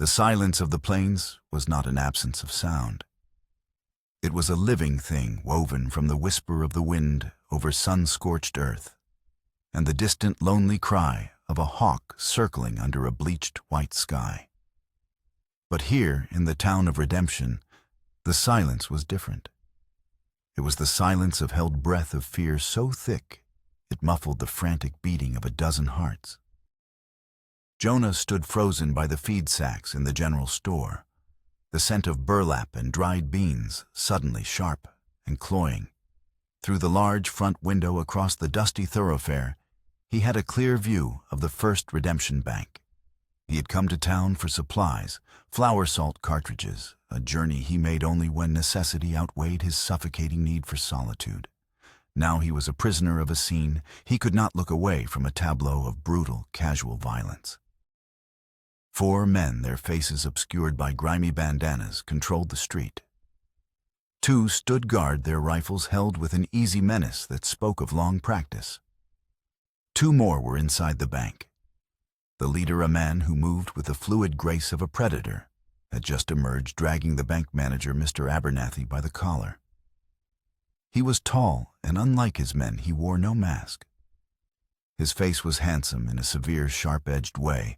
The silence of the plains was not an absence of sound. It was a living thing woven from the whisper of the wind over sun-scorched earth, and the distant lonely cry of a hawk circling under a bleached white sky. But here, in the town of redemption, the silence was different. It was the silence of held breath of fear so thick it muffled the frantic beating of a dozen hearts. Jonah stood frozen by the feed sacks in the general store, the scent of burlap and dried beans suddenly sharp and cloying. Through the large front window across the dusty thoroughfare, he had a clear view of the First Redemption Bank. He had come to town for supplies, flour salt cartridges, a journey he made only when necessity outweighed his suffocating need for solitude. Now he was a prisoner of a scene. He could not look away from a tableau of brutal, casual violence. 4 men, their faces obscured by grimy bandanas, controlled the street. 2 stood guard, their rifles held with an easy menace that spoke of long practice. 2 more were inside the bank. The leader, a man who moved with the fluid grace of a predator, had just emerged, dragging the bank manager, Mr. Abernathy, by the collar. He was tall, and unlike his men, he wore no mask. His face was handsome in a severe, sharp-edged way,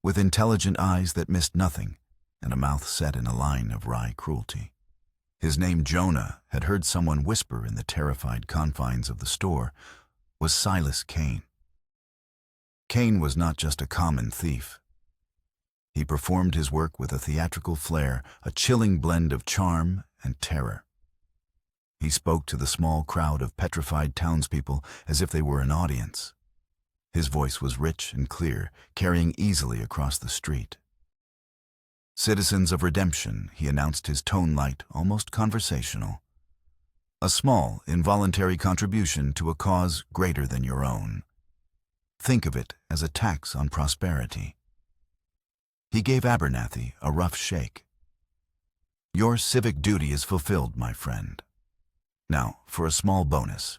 with intelligent eyes that missed nothing, and a mouth set in a line of wry cruelty. His name, Jonah, had heard someone whisper in the terrified confines of the store, was Silas Kane. Kane was not just a common thief. He performed his work with a theatrical flair, a chilling blend of charm and terror. He spoke to the small crowd of petrified townspeople as if they were an audience. His voice was rich and clear, carrying easily across the street. "Citizens of redemption," he announced, his tone light, almost conversational. "A small, involuntary contribution to a cause greater than your own. Think of it as a tax on prosperity." He gave Abernathy a rough shake. "Your civic duty is fulfilled, my friend. Now, for a small bonus."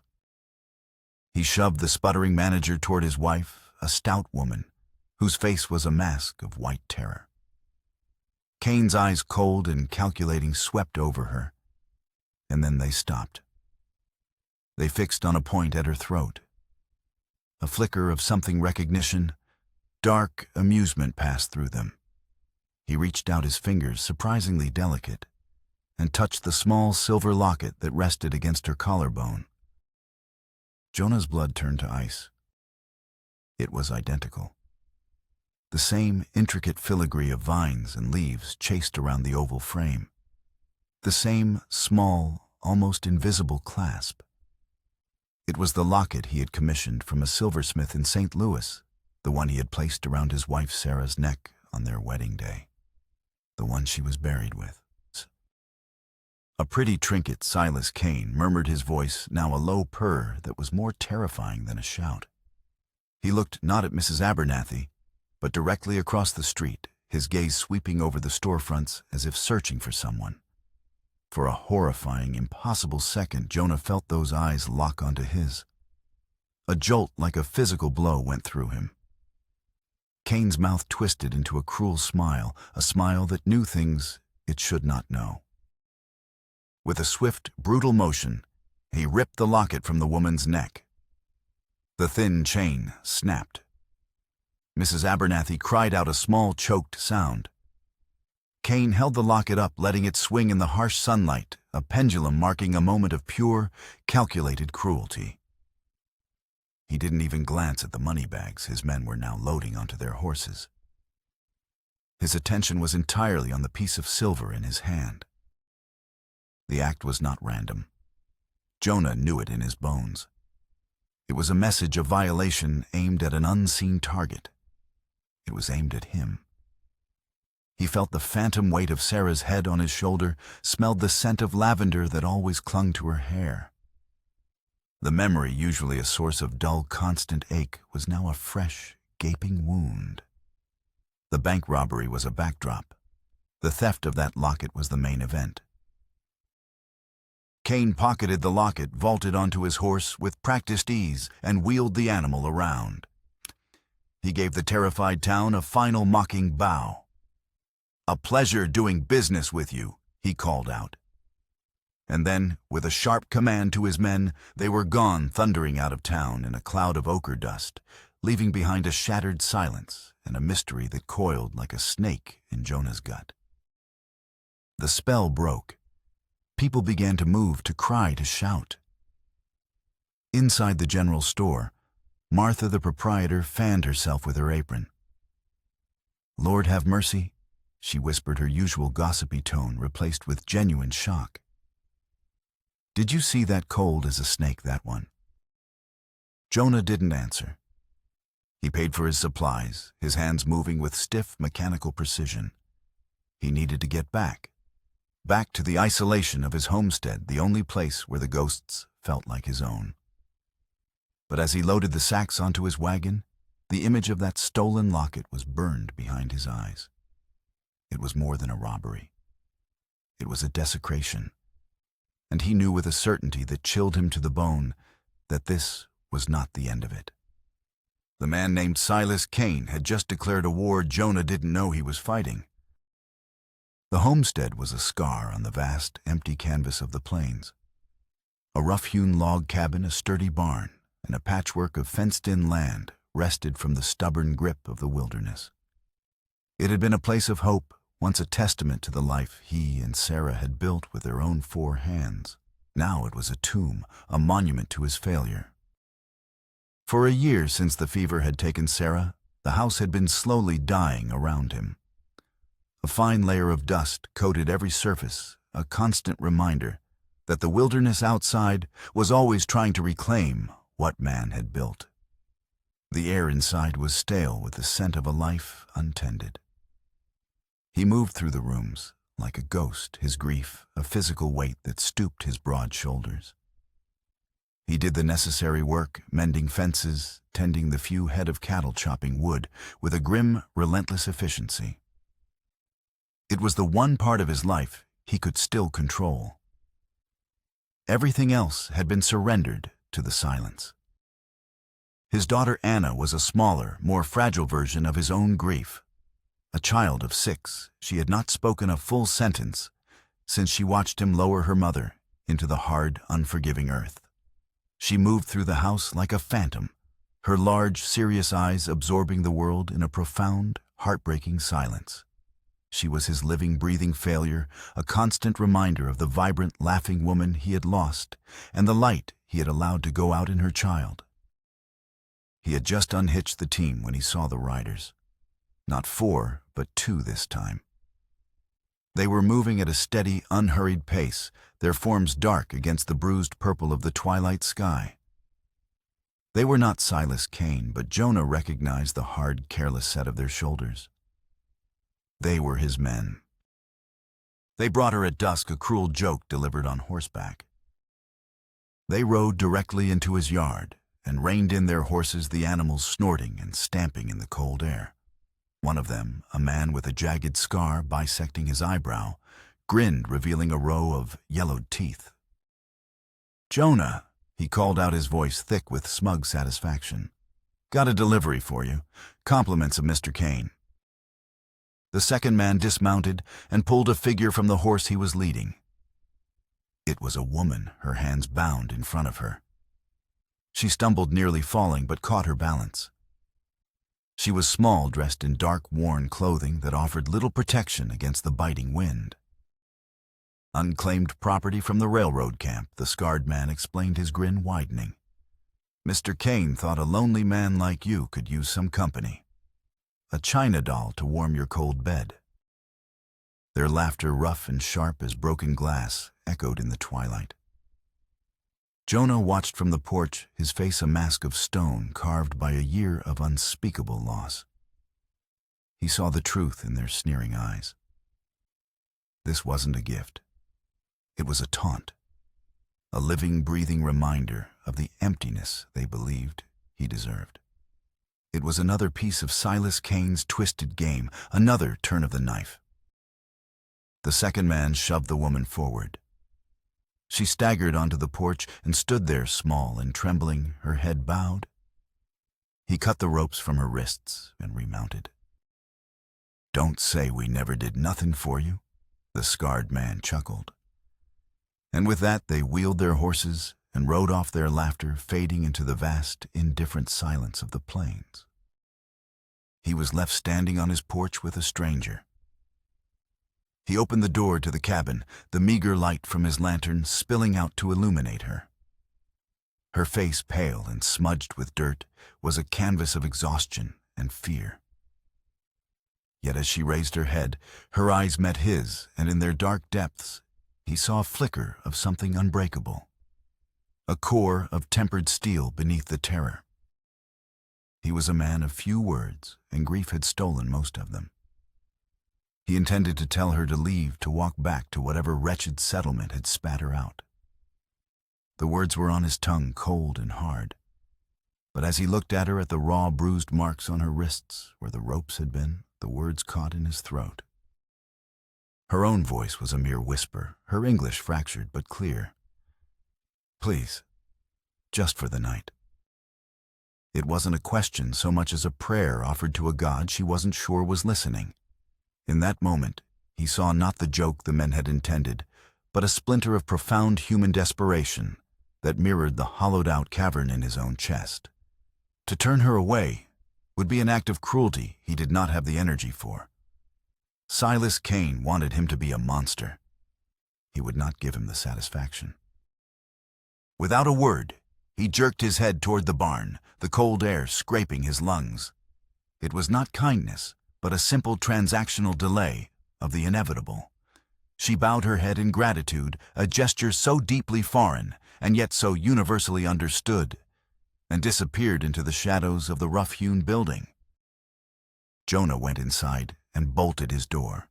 He shoved the sputtering manager toward his wife, a stout woman, whose face was a mask of white terror. Kane's eyes, cold and calculating, swept over her, and then they stopped. They fixed on a point at her throat. A flicker of something recognition, dark amusement passed through them. He reached out his fingers, surprisingly delicate, and touched the small silver locket that rested against her collarbone. Jonah's blood turned to ice. It was identical. The same intricate filigree of vines and leaves chased around the oval frame. The same small, almost invisible clasp. It was the locket he had commissioned from a silversmith in St. Louis, the one he had placed around his wife Sarah's neck on their wedding day, the one she was buried with. A pretty trinket, Silas Kane murmured, his voice now a low purr that was more terrifying than a shout. He looked not at Mrs. Abernathy, but directly across the street, his gaze sweeping over the storefronts as if searching for someone. For a horrifying, impossible second, Jonah felt those eyes lock onto his. A jolt like a physical blow went through him. Kane's mouth twisted into a cruel smile, a smile that knew things it should not know. With a swift, brutal motion, he ripped the locket from the woman's neck. The thin chain snapped. Mrs. Abernathy cried out a small, choked sound. Kane held the locket up, letting it swing in the harsh sunlight, a pendulum marking a moment of pure, calculated cruelty. He didn't even glance at the money bags his men were now loading onto their horses. His attention was entirely on the piece of silver in his hand. The act was not random. Jonah knew it in his bones. It was a message of violation aimed at an unseen target. It was aimed at him. He felt the phantom weight of Sarah's head on his shoulder, smelled the scent of lavender that always clung to her hair. The memory, usually a source of dull, constant ache, was now a fresh, gaping wound. The bank robbery was a backdrop. The theft of that locket was the main event. Kane pocketed the locket, vaulted onto his horse with practiced ease, and wheeled the animal around. He gave the terrified town a final mocking bow. "A pleasure doing business with you," he called out. And then, with a sharp command to his men, they were gone thundering out of town in a cloud of ochre dust, leaving behind a shattered silence and a mystery that coiled like a snake in Jonah's gut. The spell broke. People began to move, to cry, to shout. Inside the general store, Martha, the proprietor, fanned herself with her apron. "Lord have mercy," she whispered, her usual gossipy tone replaced with genuine shock. "Did you see that cold as a snake, that one?" Jonah didn't answer. He paid for his supplies, his hands moving with stiff, mechanical precision. He needed to get back to the isolation of his homestead, the only place where the ghosts felt like his own. But as he loaded the sacks onto his wagon, the image of that stolen locket was burned behind his eyes. It was more than a robbery. It was a desecration. And he knew with a certainty that chilled him to the bone that this was not the end of it. The man named Silas Kane had just declared a war Jonah didn't know he was fighting. The homestead was a scar on the vast, empty canvas of the plains. A rough-hewn log cabin, a sturdy barn, and a patchwork of fenced-in land rested from the stubborn grip of the wilderness. It had been a place of hope, once a testament to the life he and Sarah had built with their own 4 hands. Now it was a tomb, a monument to his failure. For a year since the fever had taken Sarah, the house had been slowly dying around him. A fine layer of dust coated every surface, a constant reminder that the wilderness outside was always trying to reclaim what man had built. The air inside was stale with the scent of a life untended. He moved through the rooms like a ghost, his grief a physical weight that stooped his broad shoulders. He did the necessary work, mending fences, tending the few head of cattle, chopping wood, with a grim, relentless efficiency. It was the one part of his life he could still control. Everything else had been surrendered to the silence. His daughter Anna was a smaller, more fragile version of his own grief. A child of 6, she had not spoken a full sentence since she watched him lower her mother into the hard, unforgiving earth. She moved through the house like a phantom, her large, serious eyes absorbing the world in a profound, heartbreaking silence. She was his living, breathing failure, a constant reminder of the vibrant, laughing woman he had lost and the light he had allowed to go out in her child. He had just unhitched the team when he saw the riders. Not 4, but 2 this time. They were moving at a steady, unhurried pace, their forms dark against the bruised purple of the twilight sky. They were not Silas Kane, but Jonah recognized the hard, careless set of their shoulders. They were his men. They brought her at dusk, a cruel joke delivered on horseback. They rode directly into his yard and reined in their horses, the animals snorting and stamping in the cold air. One of them, a man with a jagged scar bisecting his eyebrow, grinned, revealing a row of yellowed teeth. "Jonah," he called out, his voice thick with smug satisfaction. "Got a delivery for you. Compliments of Mr. Kane." The second man dismounted and pulled a figure from the horse he was leading. It was a woman, her hands bound in front of her. She stumbled, nearly falling, but caught her balance. She was small, dressed in dark, worn clothing that offered little protection against the biting wind. "Unclaimed property from the railroad camp," the scarred man explained, his grin widening. "Mr. Kane thought a lonely man like you could use some company. A china doll to warm your cold bed." Their laughter, rough and sharp as broken glass, echoed in the twilight. Jonah watched from the porch, his face a mask of stone carved by a year of unspeakable loss. He saw the truth in their sneering eyes. This wasn't a gift. It was a taunt, a living, breathing reminder of the emptiness they believed he deserved. It was another piece of Silas Kane's twisted game, another turn of the knife. The second man shoved the woman forward. She staggered onto the porch and stood there, small and trembling, her head bowed. He cut the ropes from her wrists and remounted. "Don't say we never did nothing for you," the scarred man chuckled. And with that they wheeled their horses and rode off, their laughter fading into the vast, indifferent silence of the plains. He was left standing on his porch with a stranger. He opened the door to the cabin, the meager light from his lantern spilling out to illuminate her. Her face, pale and smudged with dirt, was a canvas of exhaustion and fear. Yet as she raised her head, her eyes met his, and in their dark depths, he saw a flicker of something unbreakable, a core of tempered steel beneath the terror. He was a man of few words, and grief had stolen most of them. He intended to tell her to leave, to walk back to whatever wretched settlement had spat her out. The words were on his tongue, cold and hard. But as he looked at her, at the raw, bruised marks on her wrists where the ropes had been, the words caught in his throat. Her own voice was a mere whisper, her English fractured but clear. "Please, just for the night." It wasn't a question so much as a prayer offered to a God she wasn't sure was listening. In that moment, he saw not the joke the men had intended, but a splinter of profound human desperation that mirrored the hollowed-out cavern in his own chest. To turn her away would be an act of cruelty he did not have the energy for. Silas Kane wanted him to be a monster. He would not give him the satisfaction. Without a word, he jerked his head toward the barn, the cold air scraping his lungs. It was not kindness, but a simple transactional delay of the inevitable. She bowed her head in gratitude, a gesture so deeply foreign and yet so universally understood, and disappeared into the shadows of the rough-hewn building. Jonah went inside and bolted his door,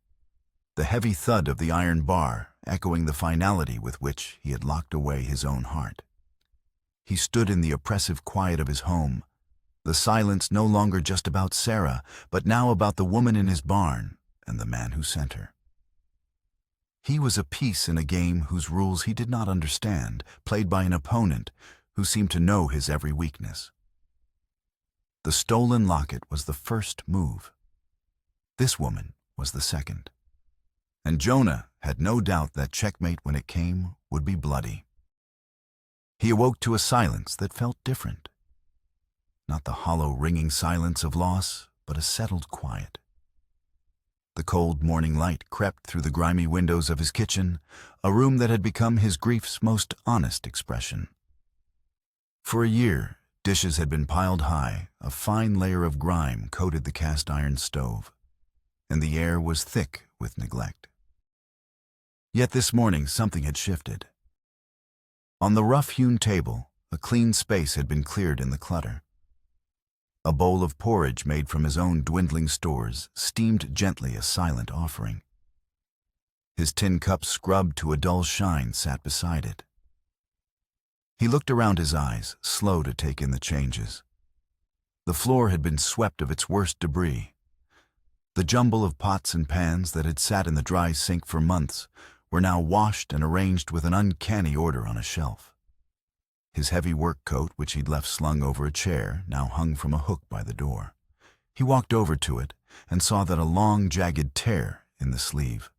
the heavy thud of the iron bar echoing the finality with which he had locked away his own heart. He stood in the oppressive quiet of his home, the silence no longer just about Sarah, but now about the woman in his barn and the man who sent her. He was a piece in a game whose rules he did not understand, played by an opponent who seemed to know his every weakness. The stolen locket was the first move. This woman was the second. And Jonah had no doubt that checkmate, when it came, would be bloody. He awoke to a silence that felt different. Not the hollow, ringing silence of loss, but a settled quiet. The cold morning light crept through the grimy windows of his kitchen, a room that had become his grief's most honest expression. For a year, dishes had been piled high, a fine layer of grime coated the cast-iron stove, and the air was thick with neglect. Yet this morning something had shifted. On the rough-hewn table, a clean space had been cleared in the clutter. A bowl of porridge made from his own dwindling stores steamed gently, a silent offering. His tin cup, scrubbed to a dull shine, sat beside it. He looked around, his eyes slow to take in the changes. The floor had been swept of its worst debris. The jumble of pots and pans that had sat in the dry sink for months were now washed and arranged with an uncanny order on a shelf. His heavy work coat, which he'd left slung over a chair, now hung from a hook by the door. He walked over to it and saw that a long, jagged tear in the sleeve,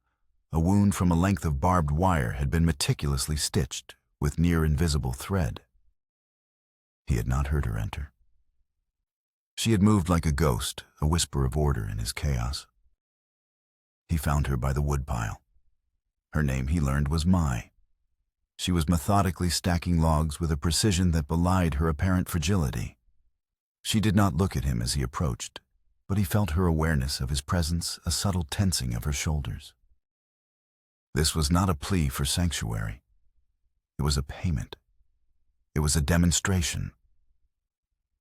a wound from a length of barbed wire, had been meticulously stitched with near-invisible thread. He had not heard her enter. She had moved like a ghost, a whisper of order in his chaos. He found her by the woodpile. Her name, he learned, was Mai. She was methodically stacking logs with a precision that belied her apparent fragility. She did not look at him as he approached, but he felt her awareness of his presence, a subtle tensing of her shoulders. This was not a plea for sanctuary. It was a payment. It was a demonstration.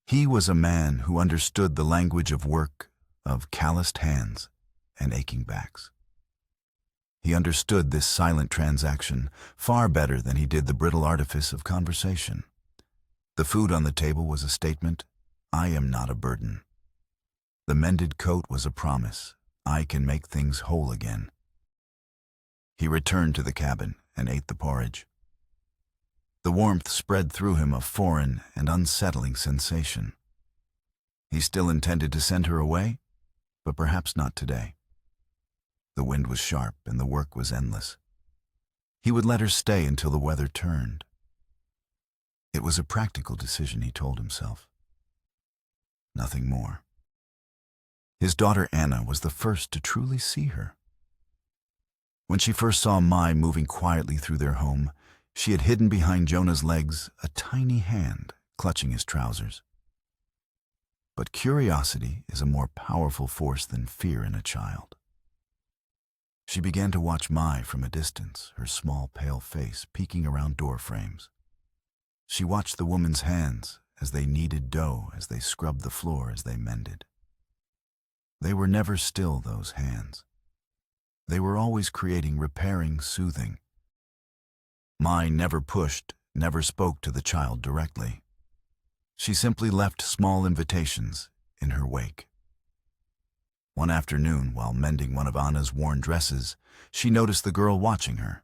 He was a man who understood the language of work, of calloused hands and aching backs. He understood this silent transaction far better than he did the brittle artifice of conversation. The food on the table was a statement, "I am not a burden." The mended coat was a promise, "I can make things whole again." He returned to the cabin and ate the porridge. The warmth spread through him, a foreign and unsettling sensation. He still intended to send her away, but perhaps not today. The wind was sharp and the work was endless. He would let her stay until the weather turned. It was a practical decision, he told himself. Nothing more. His daughter Anna was the first to truly see her. When she first saw Mai moving quietly through their home, she had hidden behind Jonah's legs a tiny hand clutching his trousers. But curiosity is a more powerful force than fear in a child. She began to watch Mai from a distance, her small pale face peeking around door frames. She watched the woman's hands as they kneaded dough, as they scrubbed the floor, as they mended. They were never still, those hands. They were always creating, repairing, soothing. Mai never pushed, never spoke to the child directly. She simply left small invitations in her wake. One afternoon, while mending one of Anna's worn dresses, she noticed the girl watching her.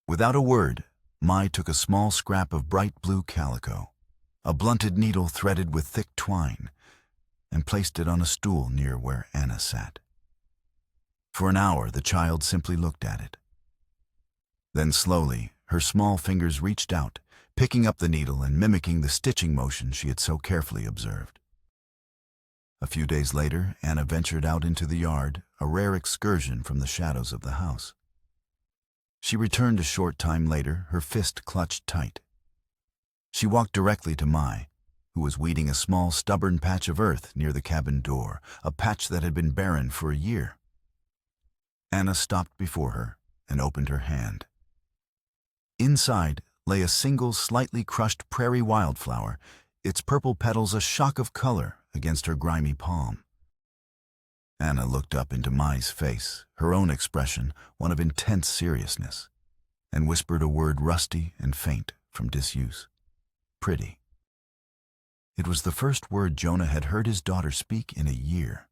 Without a word, Mai took a small scrap of bright blue calico, a blunted needle threaded with thick twine, and placed it on a stool near where Anna sat. For an hour, the child simply looked at it. Then slowly, her small fingers reached out, picking up the needle and mimicking the stitching motion she had so carefully observed. A few days later, Anna ventured out into the yard, a rare excursion from the shadows of the house. She returned a short time later, her fist clutched tight. She walked directly to Mai, who was weeding a small, stubborn patch of earth near the cabin door, a patch that had been barren for a year. Anna stopped before her and opened her hand. Inside lay a single, slightly crushed prairie wildflower, its purple petals a shock of color against her grimy palm. Anna looked up into Mai's face, her own expression one of intense seriousness, and whispered a word rusty and faint from disuse. Pretty. It was the first word Jonah had heard his daughter speak in a year.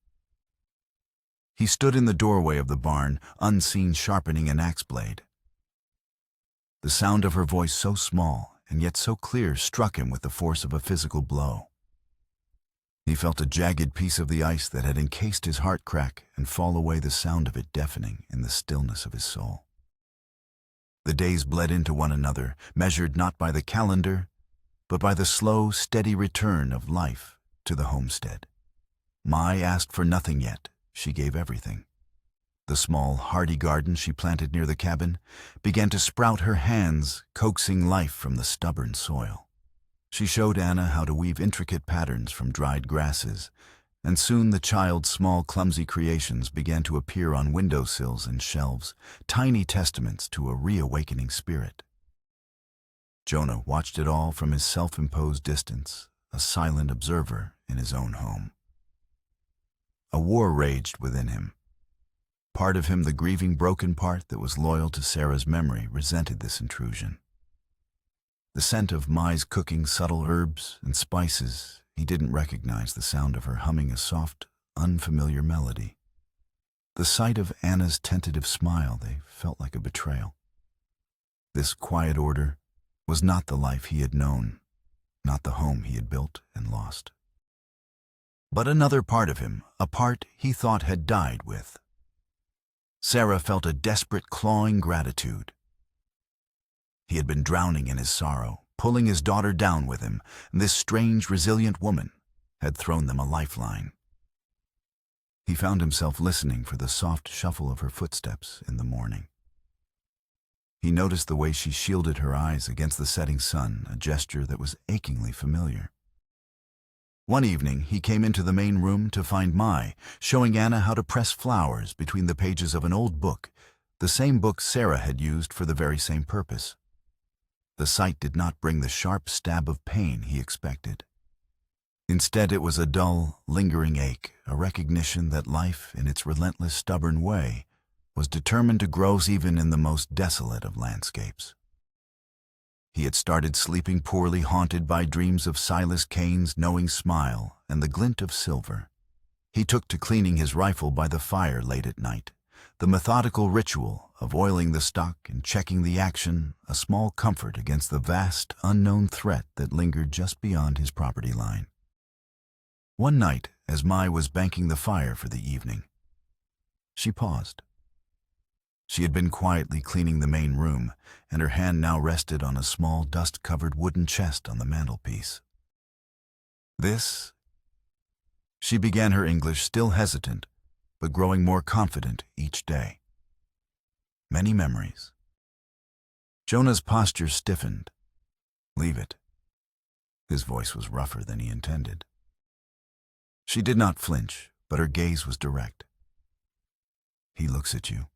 He stood in the doorway of the barn, unseen, sharpening an axe blade. The sound of her voice, so small and yet so clear, struck him with the force of a physical blow. He felt a jagged piece of the ice that had encased his heart crack and fall away, the sound of it deafening in the stillness of his soul. The days bled into one another, measured not by the calendar, but by the slow, steady return of life to the homestead. Mai asked for nothing yet. She gave everything. The small, hardy garden she planted near the cabin began to sprout, her hands coaxing life from the stubborn soil. She showed Anna how to weave intricate patterns from dried grasses, and soon the child's small, clumsy creations began to appear on windowsills and shelves, tiny testaments to a reawakening spirit. Jonah watched it all from his self-imposed distance, a silent observer in his own home. A war raged within him. Part of him, the grieving, broken part that was loyal to Sarah's memory, resented this intrusion. The scent of Mai's cooking, subtle herbs and spices, he didn't recognize the sound of her humming a soft, unfamiliar melody. The sight of Anna's tentative smile, they felt like a betrayal. This quiet order was not the life he had known, not the home he had built and lost. But another part of him, a part he thought had died with. Sarah felt a desperate, clawing gratitude. He had been drowning in his sorrow, pulling his daughter down with him, and this strange, resilient woman had thrown them a lifeline. He found himself listening for the soft shuffle of her footsteps in the morning. He noticed the way she shielded her eyes against the setting sun, a gesture that was achingly familiar. One evening, he came into the main room to find Mai showing Anna how to press flowers between the pages of an old book, the same book Sarah had used for the very same purpose. The sight did not bring the sharp stab of pain he expected. Instead, it was a dull, lingering ache, a recognition that life, in its relentless, stubborn way, was determined to grow even in the most desolate of landscapes. He had started sleeping poorly, haunted by dreams of Silas Kane's knowing smile and the glint of silver. He took to cleaning his rifle by the fire late at night, the methodical ritual of oiling the stock and checking the action, a small comfort against the vast, unknown threat that lingered just beyond his property line. One night, as Mai was banking the fire for the evening, She paused. She had been quietly cleaning the main room, and her hand now rested on a small, dust-covered wooden chest on the mantelpiece. This? She began her English, still hesitant, but growing more confident each day. Many memories. Jonah's posture stiffened. Leave it. His voice was rougher than he intended. She did not flinch, but her gaze was direct. He looks at you.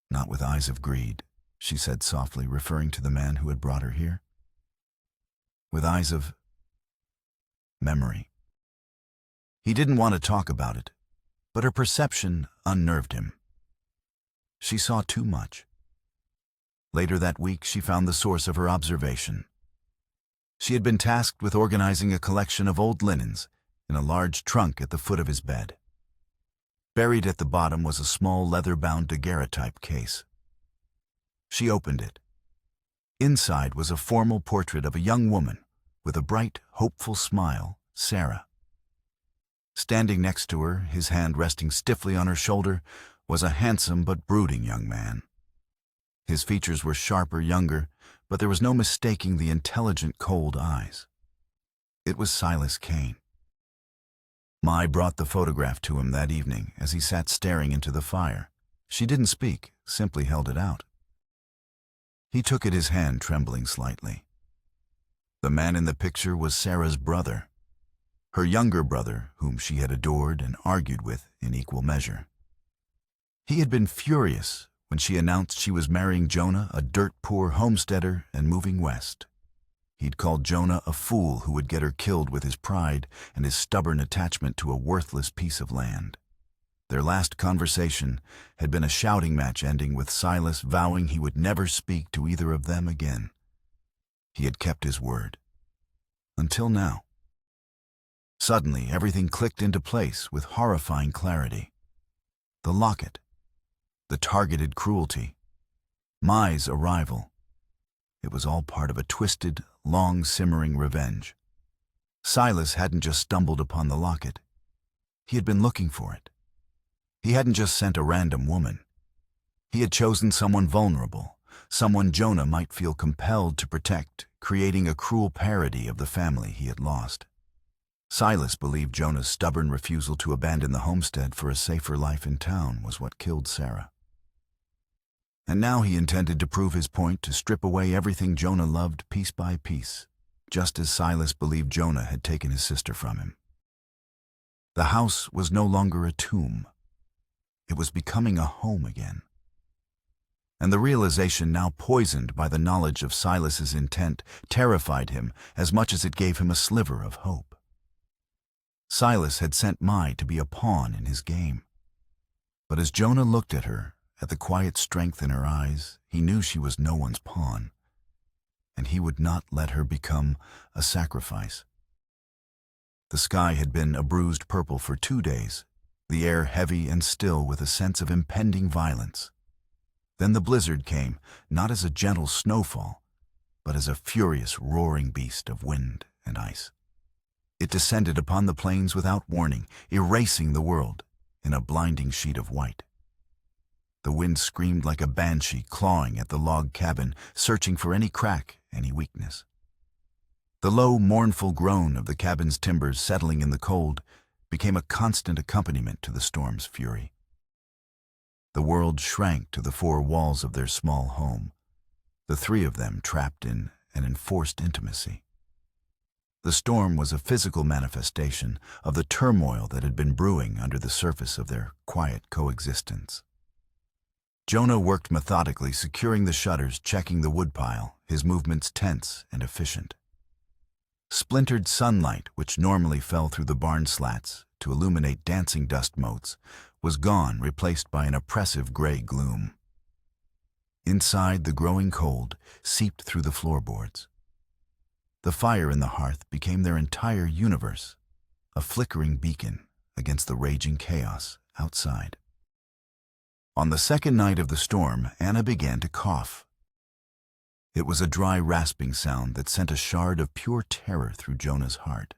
Not with eyes of greed, she said softly, referring to the man who had brought her here. With eyes of memory. He didn't want to talk about it, but her perception unnerved him. She saw too much. Later that week, she found the source of her observation. She had been tasked with organizing a collection of old linens in a large trunk at the foot of his bed. Buried at the bottom was a small leather-bound daguerreotype case. She opened it. Inside was a formal portrait of a young woman with a bright, hopeful smile, Sarah. Standing next to her, his hand resting stiffly on her shoulder, was a handsome but brooding young man. His features were sharper, younger, but there was no mistaking the intelligent, cold eyes. It was Silas Kane. Mai brought the photograph to him that evening as he sat staring into the fire. She didn't speak, simply held it out. He took it, his hand trembling slightly. The man in the picture was Sarah's brother, her younger brother, whom she had adored and argued with in equal measure. He had been furious when she announced she was marrying Jonah, a dirt-poor homesteader, and moving west. He'd called Jonah a fool who would get her killed with his pride and his stubborn attachment to a worthless piece of land. Their last conversation had been a shouting match, ending with Silas vowing he would never speak to either of them again. He had kept his word. Until now. Suddenly, everything clicked into place with horrifying clarity. The locket, the targeted cruelty, Mai's arrival. It was all part of a twisted, long-simmering revenge. Silas hadn't just stumbled upon the locket. He had been looking for it. He hadn't just sent a random woman. He had chosen someone vulnerable, someone Jonah might feel compelled to protect, creating a cruel parody of the family he had lost. Silas believed Jonah's stubborn refusal to abandon the homestead for a safer life in town was what killed Sarah. And now he intended to prove his point, to strip away everything Jonah loved piece by piece, just as Silas believed Jonah had taken his sister from him. The house was no longer a tomb. It was becoming a home again. And the realization, now poisoned by the knowledge of Silas's intent, terrified him as much as it gave him a sliver of hope. Silas had sent Mai to be a pawn in his game. But as Jonah looked at her, at the quiet strength in her eyes, he knew she was no one's pawn, and he would not let her become a sacrifice. The sky had been a bruised purple for 2 days, the air heavy and still with a sense of impending violence. Then the blizzard came, not as a gentle snowfall, but as a furious, roaring beast of wind and ice. It descended upon the plains without warning, erasing the world in a blinding sheet of white. The wind screamed like a banshee, clawing at the log cabin, searching for any crack, any weakness. The low, mournful groan of the cabin's timbers settling in the cold became a constant accompaniment to the storm's fury. The world shrank to the 4 walls of their small home, the 3 of them trapped in an enforced intimacy. The storm was a physical manifestation of the turmoil that had been brewing under the surface of their quiet coexistence. Jonah worked methodically, securing the shutters, checking the woodpile, his movements tense and efficient. Splintered sunlight, which normally fell through the barn slats to illuminate dancing dust motes, was gone, replaced by an oppressive gray gloom. Inside, the growing cold seeped through the floorboards. The fire in the hearth became their entire universe, a flickering beacon against the raging chaos outside. On the second night of the storm, Anna began to cough. It was a dry, rasping sound that sent a shard of pure terror through Jonah's heart.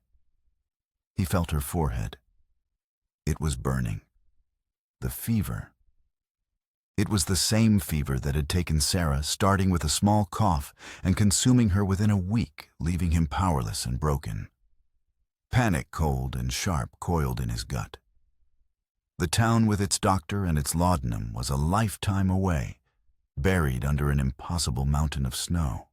He felt her forehead. It was burning. the fever. It was the same fever that had taken Sarah, starting with a small cough and consuming her within a week, leaving him powerless and broken. Panic, cold and sharp, coiled in his gut. The town with its doctor and its laudanum was a lifetime away, buried under an impossible mountain of snow.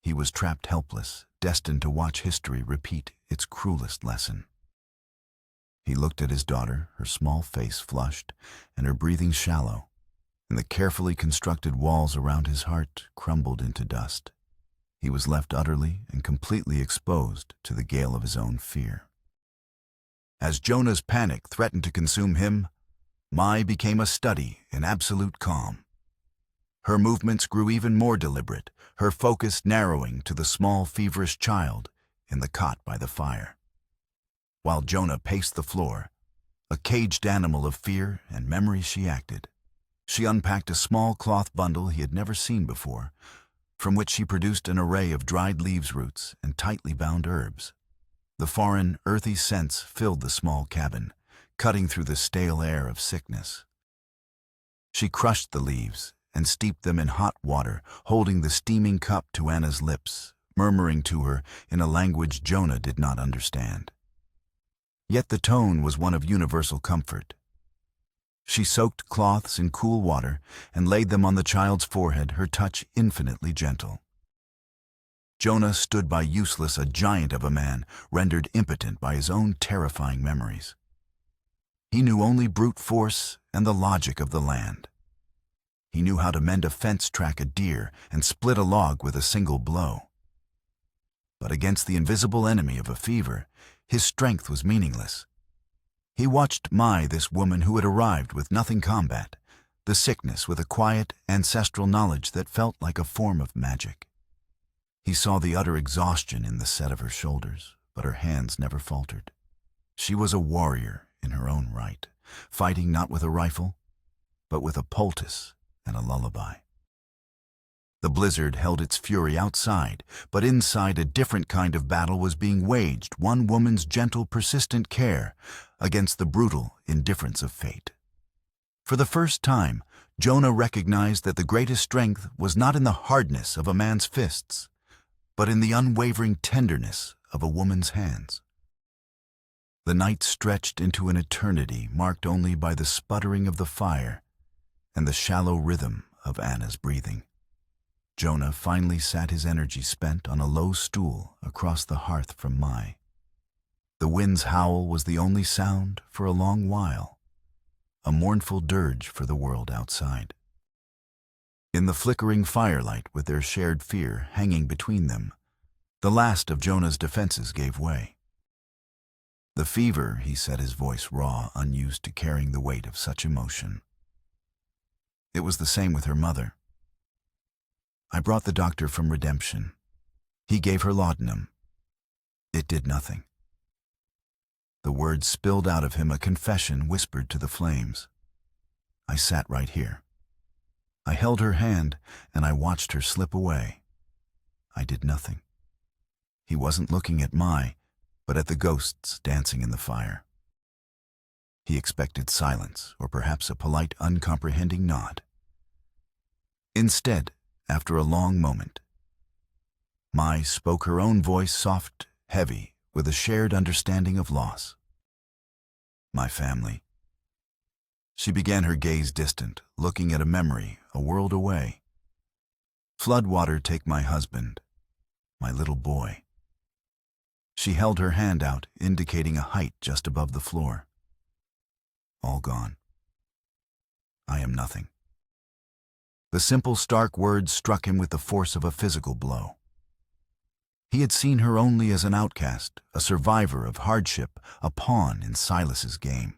He was trapped helpless, destined to watch history repeat its cruelest lesson. He looked at his daughter, her small face flushed and her breathing shallow, and the carefully constructed walls around his heart crumbled into dust. He was left utterly and completely exposed to the gale of his own fear. As Jonah's panic threatened to consume him, Mai became a study in absolute calm. Her movements grew even more deliberate, her focus narrowing to the small, feverish child in the cot by the fire. While Jonah paced the floor, a caged animal of fear and memory, she acted. She unpacked a small cloth bundle he had never seen before, from which she produced an array of dried leaves roots and tightly bound herbs. The foreign, earthy scents filled the small cabin, cutting through the stale air of sickness. She crushed the leaves and steeped them in hot water, holding the steaming cup to Anna's lips, murmuring to her in a language Jonah did not understand. Yet the tone was one of universal comfort. She soaked cloths in cool water and laid them on the child's forehead, her touch infinitely gentle. Jonah stood by useless, a giant of a man, rendered impotent by his own terrifying memories. He knew only brute force and the logic of the land. He knew how to mend a fence, track a deer, and split a log with a single blow. But against the invisible enemy of a fever, his strength was meaningless. He watched Mai, this woman who had arrived with nothing combat, the sickness with a quiet, ancestral knowledge that felt like a form of magic. He saw the utter exhaustion in the set of her shoulders, but her hands never faltered. She was a warrior in her own right, fighting not with a rifle, but with a poultice and a lullaby. The blizzard held its fury outside, but inside a different kind of battle was being waged, one woman's gentle, persistent care against the brutal indifference of fate. For the first time, Jonah recognized that the greatest strength was not in the hardness of a man's fists, but in the unwavering tenderness of a woman's hands. The night stretched into an eternity marked only by the sputtering of the fire and the shallow rhythm of Anna's breathing. Jonah finally sat, his energy spent, on a low stool across the hearth from Mai. The wind's howl was the only sound for a long while, a mournful dirge for the world outside. In the flickering firelight, with their shared fear hanging between them, the last of Jonah's defenses gave way. The fever, he said, his voice raw, unused to carrying the weight of such emotion. It was the same with her mother. I brought the doctor from Redemption. He gave her laudanum. It did nothing. The words spilled out of him, a confession whispered to the flames. I sat right here. I held her hand and I watched her slip away. I did nothing. He wasn't looking at Mai, but at the ghosts dancing in the fire. He expected silence, or perhaps a polite, uncomprehending nod. Instead, after a long moment, Mai spoke, her own voice soft, heavy, with a shared understanding of loss. My family. She began, her gaze distant, looking at a memory, a world away. Floodwater take my husband, my little boy. She held her hand out, indicating a height just above the floor. All gone. I am nothing. The simple, stark words struck him with the force of a physical blow. He had seen her only as an outcast, a survivor of hardship, a pawn in Silas's game.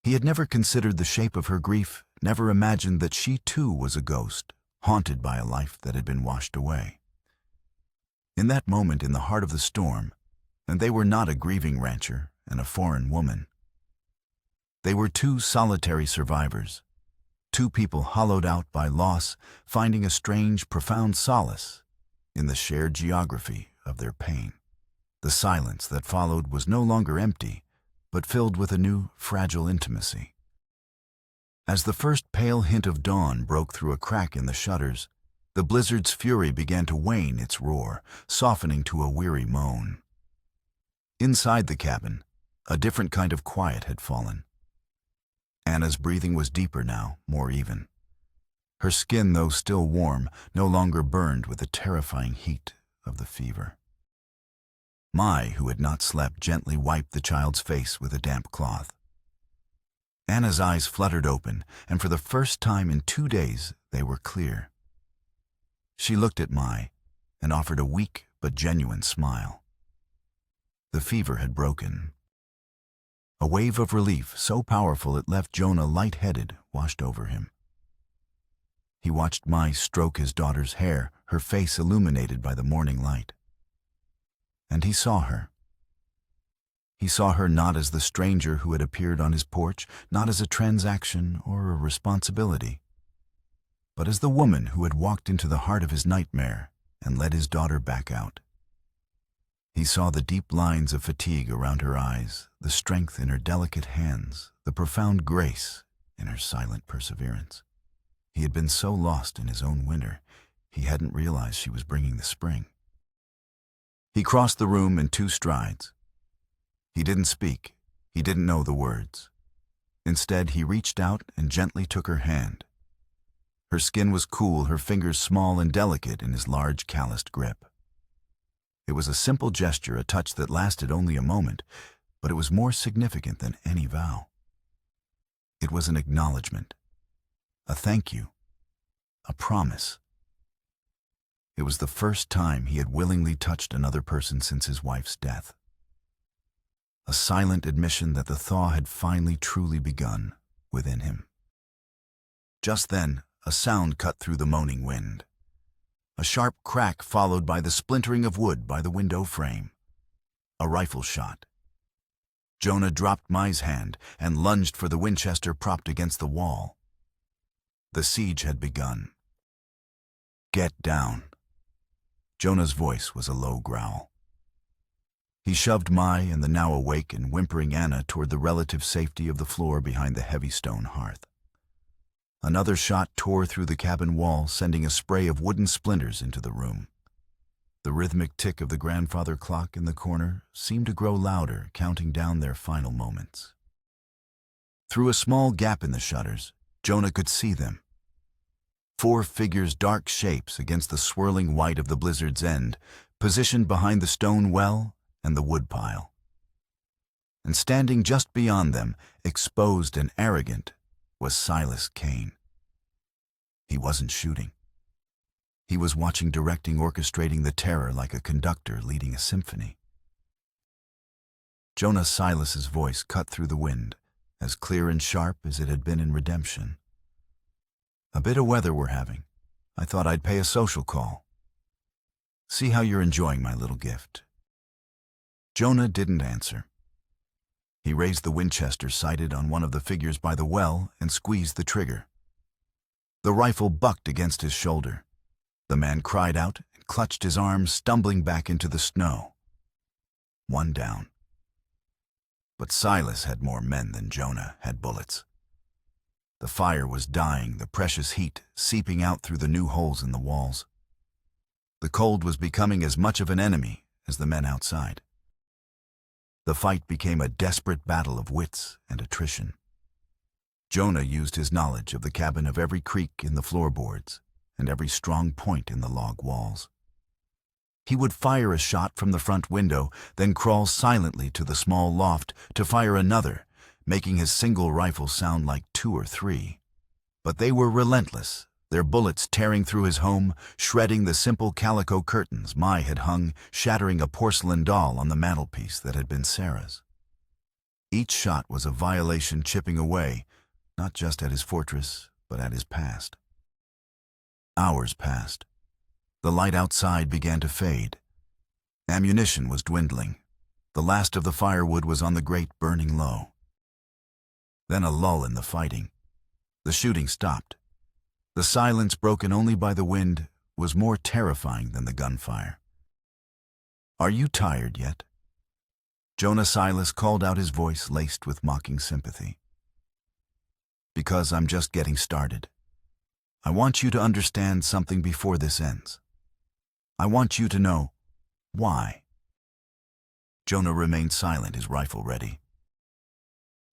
He had never considered the shape of her grief, never imagined that she too was a ghost, haunted by a life that had been washed away. In that moment, in the heart of the storm, and they were not a grieving rancher and a foreign woman. They were two solitary survivors, two people hollowed out by loss, finding a strange, profound solace in the shared geography of their pain. The silence that followed was no longer empty, but filled with a new, fragile intimacy. As the first pale hint of dawn broke through a crack in the shutters, the blizzard's fury began to wane its roar, softening to a weary moan. Inside the cabin, a different kind of quiet had fallen. Anna's breathing was deeper now, more even. Her skin, though still warm, no longer burned with the terrifying heat of the fever. Mai, who had not slept, gently wiped the child's face with a damp cloth. Anna's eyes fluttered open, and for the first time in 2 days they were clear. She looked at Mai and offered a weak but genuine smile. The fever had broken. A wave of relief so powerful it left Jonah light-headed washed over him. He watched Mai stroke his daughter's hair, her face illuminated by the morning light. And he saw her. He saw her not as the stranger who had appeared on his porch, not as a transaction or a responsibility, but as the woman who had walked into the heart of his nightmare and led his daughter back out. He saw the deep lines of fatigue around her eyes, the strength in her delicate hands, the profound grace in her silent perseverance. He had been so lost in his own winter, he hadn't realized she was bringing the spring. He crossed the room in 2 strides. He didn't speak. He didn't know the words. Instead, he reached out and gently took her hand. Her skin was cool, her fingers small and delicate in his large, calloused grip. It was a simple gesture, a touch that lasted only a moment, but it was more significant than any vow. It was an acknowledgement, a thank you, a promise. It was the first time he had willingly touched another person since his wife's death. A silent admission that the thaw had finally truly begun within him. Just then, a sound cut through the moaning wind. A sharp crack followed by the splintering of wood by the window frame. A rifle shot. Jonah dropped Mai's hand and lunged for the Winchester propped against the wall. The siege had begun. "Get down." Jonah's voice was a low growl. He shoved Mai and the now awake and whimpering Anna toward the relative safety of the floor behind the heavy stone hearth. Another shot tore through the cabin wall, sending a spray of wooden splinters into the room. The rhythmic tick of the grandfather clock in the corner seemed to grow louder, counting down their final moments. Through a small gap in the shutters, Jonah could see them. 4 figures, dark shapes against the swirling white of the blizzard's end, positioned behind the stone well and the woodpile. And standing just beyond them, exposed and arrogant, was Silas Kane. He wasn't shooting. He was watching, directing, orchestrating the terror like a conductor leading a symphony. Jonah Silas's voice cut through the wind, as clear and sharp as it had been in Redemption. "A bit of weather we're having. I thought I'd pay a social call. See how you're enjoying my little gift." Jonah didn't answer. He raised the Winchester sighted on one of the figures by the well and squeezed the trigger. The rifle bucked against his shoulder. The man cried out and clutched his arms, stumbling back into the snow. 1 down. But Silas had more men than Jonah had bullets. The fire was dying, the precious heat seeping out through the new holes in the walls. The cold was becoming as much of an enemy as the men outside. The fight became a desperate battle of wits and attrition. Jonah used his knowledge of the cabin, of every creak in the floorboards and every strong point in the log walls. He would fire a shot from the front window, then crawl silently to the small loft to fire another, making his single rifle sound like 2 or 3. But they were relentless, their bullets tearing through his home, shredding the simple calico curtains Mai had hung, shattering a porcelain doll on the mantelpiece that had been Sarah's. Each shot was a violation chipping away, not just at his fortress, but at his past. Hours passed. The light outside began to fade. Ammunition was dwindling. The last of the firewood was on the grate, burning low. Then a lull in the fighting. The shooting stopped. The silence, broken only by the wind, was more terrifying than the gunfire. "Are you tired yet?" Jonah Silas called out, his voice laced with mocking sympathy. Because I'm just getting started. I want you to understand something before this ends. I want you to know why. Jonah remained silent, his rifle ready.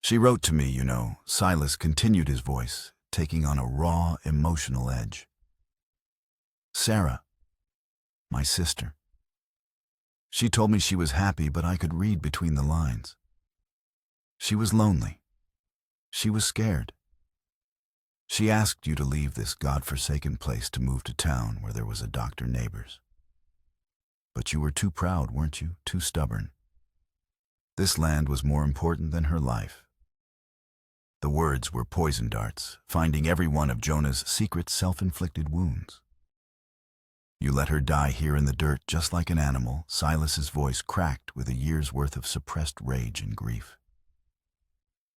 She wrote to me, you know, Silas continued, his voice taking on a raw, emotional edge. Sarah, my sister. She told me she was happy, but I could read between the lines. She was lonely. She was scared. She asked you to leave this God-forsaken place to move to town where there was a doctor neighbors. But you were too proud, weren't you? Too stubborn. This land was more important than her life. The words were poison darts, finding every one of Jonah's secret self-inflicted wounds. You let her die here in the dirt just like an animal. Silas's voice cracked with a year's worth of suppressed rage and grief.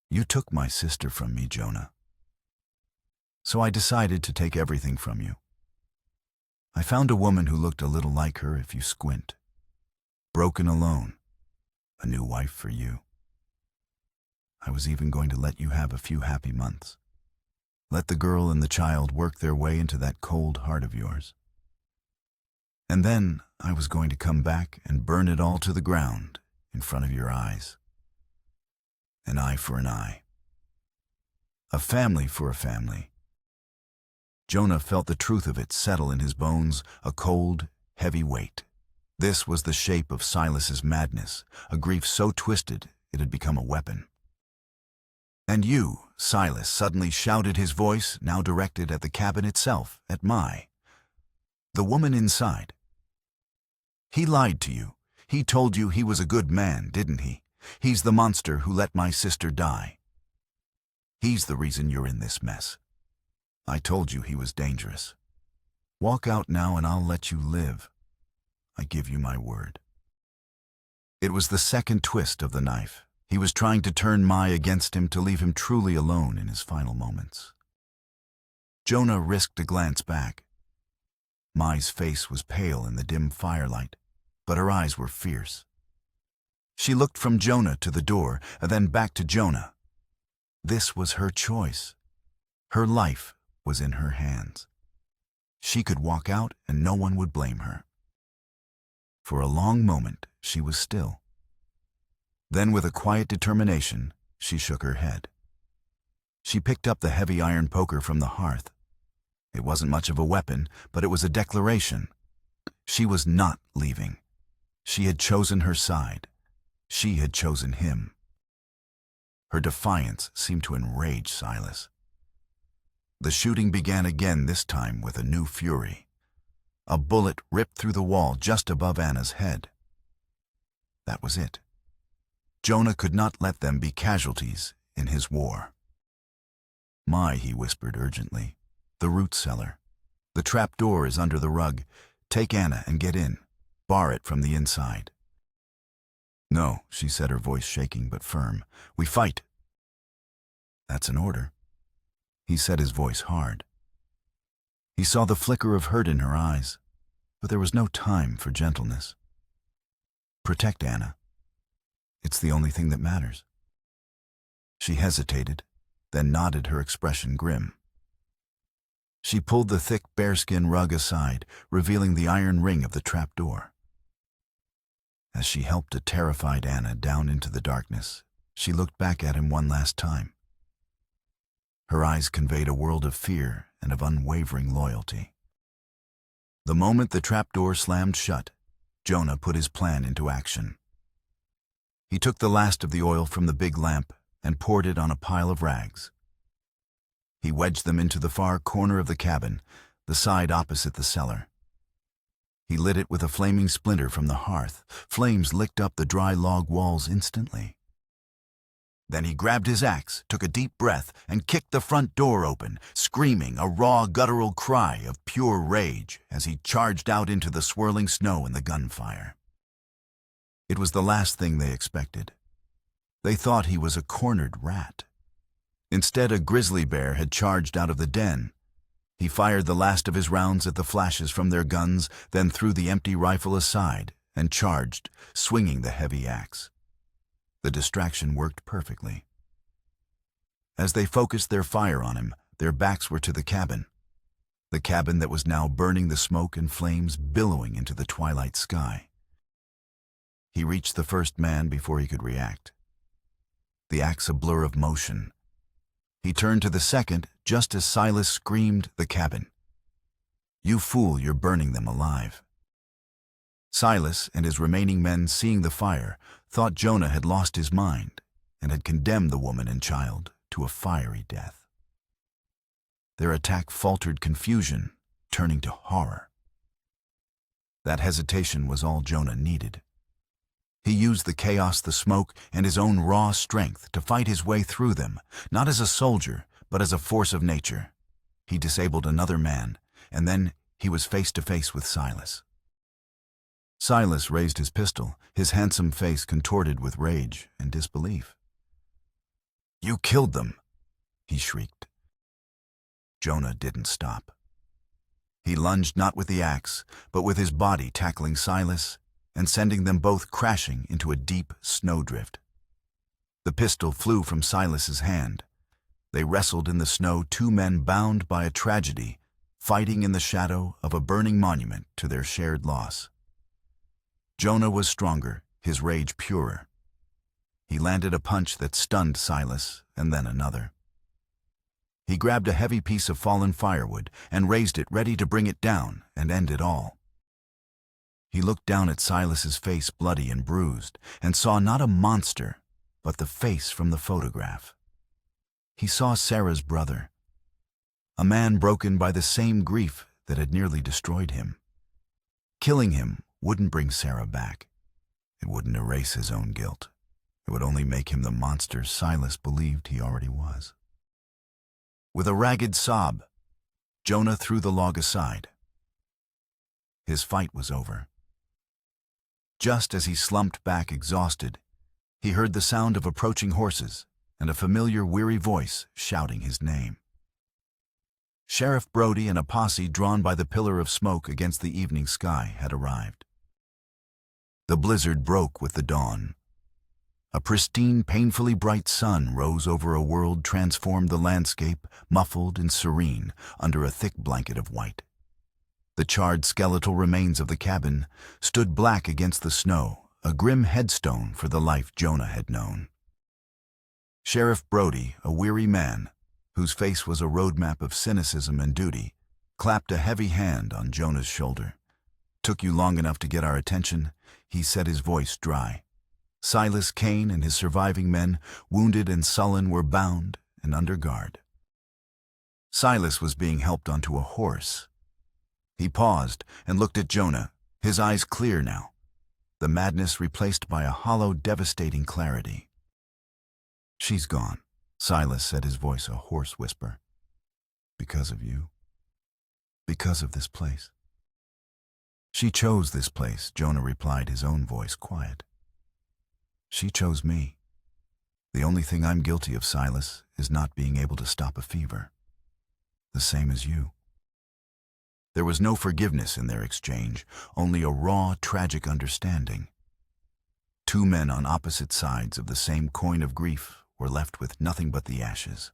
You took my sister from me, Jonah. So I decided to take everything from you. I found a woman who looked a little like her if you squint. Broken alone. A new wife for you. I was even going to let you have a few happy months. Let the girl and the child work their way into that cold heart of yours. And then I was going to come back and burn it all to the ground in front of your eyes. An eye for an eye. A family for a family. Jonah felt the truth of it settle in his bones, a cold, heavy weight. This was the shape of Silas's madness, a grief so twisted it had become a weapon. And you, Silas, suddenly shouted, his voice now directed at the cabin itself, at the woman inside. He lied to you. He told you he was a good man, didn't he? He's the monster who let my sister die. He's the reason you're in this mess. I told you he was dangerous. Walk out now and I'll let you live. I give you my word. It was the second twist of the knife. He was trying to turn Mai against him, to leave him truly alone in his final moments. Jonah risked a glance back. Mai's face was pale in the dim firelight, but her eyes were fierce. She looked from Jonah to the door, and then back to Jonah. This was her choice. Her life was in her hands. She could walk out and no one would blame her. For a long moment, she was still. Then, with a quiet determination, she shook her head. She picked up the heavy iron poker from the hearth. It wasn't much of a weapon, but it was a declaration. She was not leaving. She had chosen her side. She had chosen him. Her defiance seemed to enrage Silas. The shooting began again, this time with a new fury. A bullet ripped through the wall just above Anna's head. That was it. Jonah could not let them be casualties in his war. Mai, he whispered urgently. The root cellar. The trap door is under the rug. Take Anna and get in. Bar it from the inside. No, she said, her voice shaking but firm. We fight. That's an order. He said, his voice hard. He saw the flicker of hurt in her eyes, but there was no time for gentleness. Protect Anna. It's the only thing that matters. She hesitated, then nodded, her expression grim. She pulled the thick bearskin rug aside, revealing the iron ring of the trapdoor. As she helped a terrified Anna down into the darkness, she looked back at him one last time. Her eyes conveyed a world of fear and of unwavering loyalty. The moment the trapdoor slammed shut, Jonah put his plan into action. He took the last of the oil from the big lamp and poured it on a pile of rags. He wedged them into the far corner of the cabin, the side opposite the cellar. He lit it with a flaming splinter from the hearth. Flames licked up the dry log walls instantly. Then he grabbed his axe, took a deep breath, and kicked the front door open, screaming a raw, guttural cry of pure rage as he charged out into the swirling snow and the gunfire. It was the last thing they expected. They thought he was a cornered rat. Instead, a grizzly bear had charged out of the den. He fired the last of his rounds at the flashes from their guns, then threw the empty rifle aside and charged, swinging the heavy axe. The distraction worked perfectly. As they focused their fire on him, their backs were to the cabin that was now burning, the smoke and flames billowing into the twilight sky. He reached the first man before he could react, the axe a blur of motion. He turned to the second just as Silas screamed, "The cabin! You fool, you're burning them alive." Silas and his remaining men, seeing the fire, thought Jonah had lost his mind and had condemned the woman and child to a fiery death. Their attack faltered confusion, turning to horror. That hesitation was all Jonah needed. He used the chaos, the smoke, and his own raw strength to fight his way through them, not as a soldier, but as a force of nature. He disabled another man, and then he was face to face with Silas. Silas raised his pistol, his handsome face contorted with rage and disbelief. "You killed them," he shrieked. Jonah didn't stop. He lunged not with the axe, but with his body, tackling Silas and sending them both crashing into a deep snowdrift. The pistol flew from Silas's hand. They wrestled in the snow, two men bound by a tragedy, fighting in the shadow of a burning monument to their shared loss. Jonah was stronger, his rage purer. He landed a punch that stunned Silas, and then another. He grabbed a heavy piece of fallen firewood and raised it, ready to bring it down and end it all. He looked down at Silas's face, bloody and bruised, and saw not a monster, but the face from the photograph. He saw Sarah's brother, a man broken by the same grief that had nearly destroyed him. Killing him wouldn't bring Sarah back. It wouldn't erase his own guilt. It would only make him the monster Silas believed he already was. With a ragged sob, Jonah threw the log aside. His fight was over. Just as he slumped back exhausted, he heard the sound of approaching horses and a familiar, weary voice shouting his name. Sheriff Brody and a posse drawn by the pillar of smoke against the evening sky had arrived. The blizzard broke with the dawn. A pristine, painfully bright sun rose over a world, transformed the landscape, muffled and serene under a thick blanket of white. The charred skeletal remains of the cabin stood black against the snow, a grim headstone for the life Jonah had known. Sheriff Brody, a weary man, whose face was a roadmap of cynicism and duty, clapped a heavy hand on Jonah's shoulder. "Took you long enough to get our attention," he said, his voice dry. Silas Kane and his surviving men, wounded and sullen, were bound and under guard. Silas was being helped onto a horse. He paused and looked at Jonah, his eyes clear now, the madness replaced by a hollow, devastating clarity. "She's gone," Silas said, his voice a hoarse whisper. "Because of you. Because of this place." "She chose this place," Jonah replied, his own voice quiet. "She chose me. The only thing I'm guilty of, Silas, is not being able to stop a fever. The same as you." There was no forgiveness in their exchange, only a raw, tragic understanding. Two men on opposite sides of the same coin of grief were left with nothing but the ashes.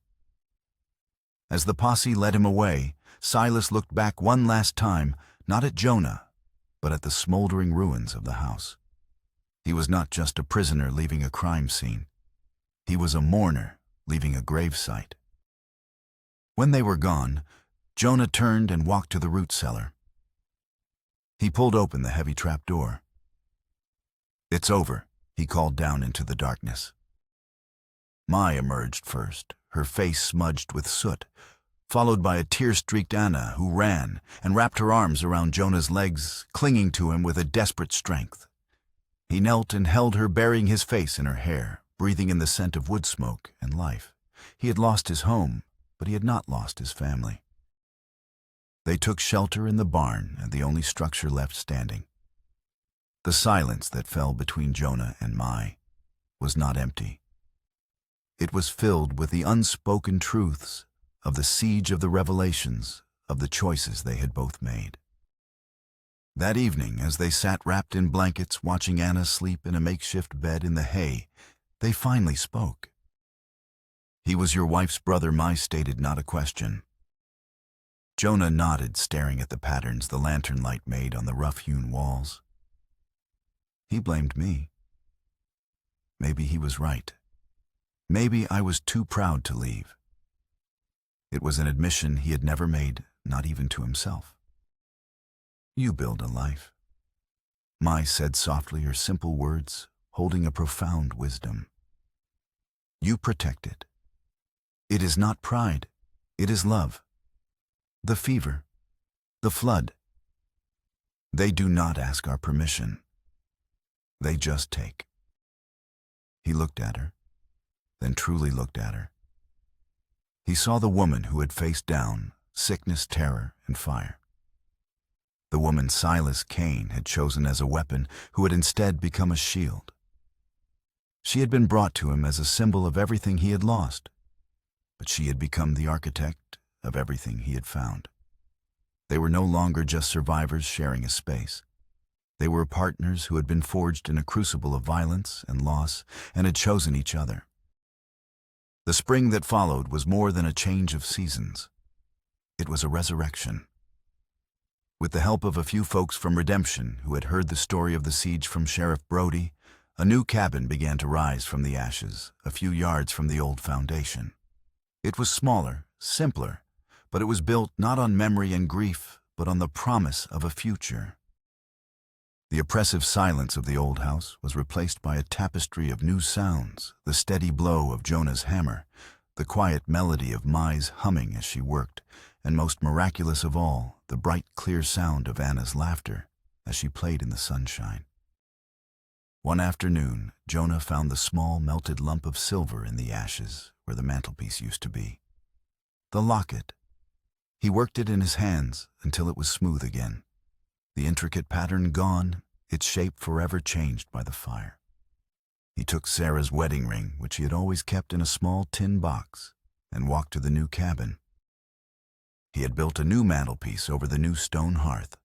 As the posse led him away, Silas looked back one last time, not at Jonah, but at the smoldering ruins of the house. He was not just a prisoner leaving a crime scene. He was a mourner leaving a gravesite. When they were gone, Jonah turned and walked to the root cellar. He pulled open the heavy trap door. "It's over," he called down into the darkness. Mai emerged first, her face smudged with soot, followed by a tear-streaked Anna, who ran and wrapped her arms around Jonah's legs, clinging to him with a desperate strength. He knelt and held her, burying his face in her hair, breathing in the scent of wood smoke and life. He had lost his home, but he had not lost his family. They took shelter in the barn, the only structure left standing. The silence that fell between Jonah and Mai was not empty. It was filled with the unspoken truths of the siege of the revelations of the choices they had both made. That evening, as they sat wrapped in blankets watching Anna sleep in a makeshift bed in the hay, They finally spoke. "He was your wife's brother," Mai stated, not a question. Jonah nodded, staring at the patterns the lantern light made on the rough-hewn walls. He blamed me. Maybe he was right. Maybe I was too proud to leave. It was an admission he had never made, not even to himself. "You build a life," Mai said softly, her simple words holding a profound wisdom. "You protect it. It is not pride, it is love. The fever, the flood. They do not ask our permission. They just take." He looked at her, then truly looked at her. He saw the woman who had faced down sickness, terror, and fire. The woman Silas Cain had chosen as a weapon, who had instead become a shield. She had been brought to him as a symbol of everything he had lost, but she had become the architect of everything he had found. They were no longer just survivors sharing a space. They were partners who had been forged in a crucible of violence and loss and had chosen each other. The spring that followed was more than a change of seasons. It was a resurrection. With the help of a few folks from Redemption who had heard the story of the siege from Sheriff Brody, a new cabin began to rise from the ashes, a few yards from the old foundation. It was smaller, simpler, but it was built not on memory and grief, but on the promise of a future. The oppressive silence of the old house was replaced by a tapestry of new sounds, the steady blow of Jonah's hammer, the quiet melody of Mai's humming as she worked, and most miraculous of all, the bright, clear sound of Anna's laughter as she played in the sunshine. One afternoon, Jonah found the small, melted lump of silver in the ashes where the mantelpiece used to be. The locket. He worked it in his hands until it was smooth again. The intricate pattern gone, its shape forever changed by the fire. He took Sarah's wedding ring, which he had always kept in a small tin box, and walked to the new cabin. He had built a new mantelpiece over the new stone hearth.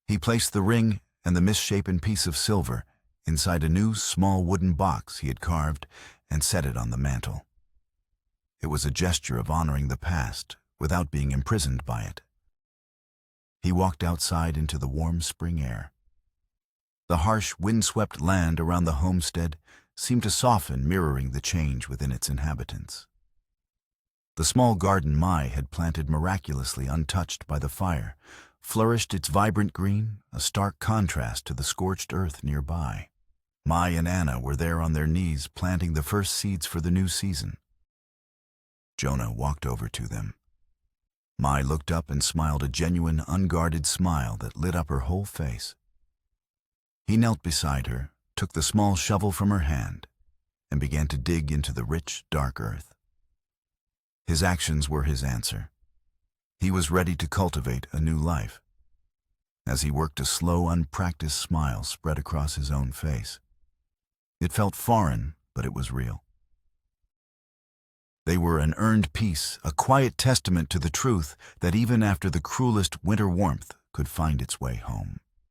He placed the ring and the misshapen piece of silver inside a new small wooden box he had carved and set it on the mantel. It was a gesture of honoring the past without being imprisoned by it. He walked outside into the warm spring air. The harsh, windswept land around the homestead seemed to soften, mirroring the change within its inhabitants. The small garden Mai had planted miraculously untouched by the fire flourished its vibrant green, a stark contrast to the scorched earth nearby. Mai and Anna were there on their knees planting the first seeds for the new season. Jonah walked over to them. Mai looked up and smiled a genuine, unguarded smile that lit up her whole face. He knelt beside her, took the small shovel from her hand, and began to dig into the rich, dark earth. His actions were his answer. He was ready to cultivate a new life. As he worked, a slow, unpracticed smile spread across his own face. It felt foreign, but it was real. They were an earned peace, a quiet testament to the truth that even after the cruelest winter warmth could find its way home.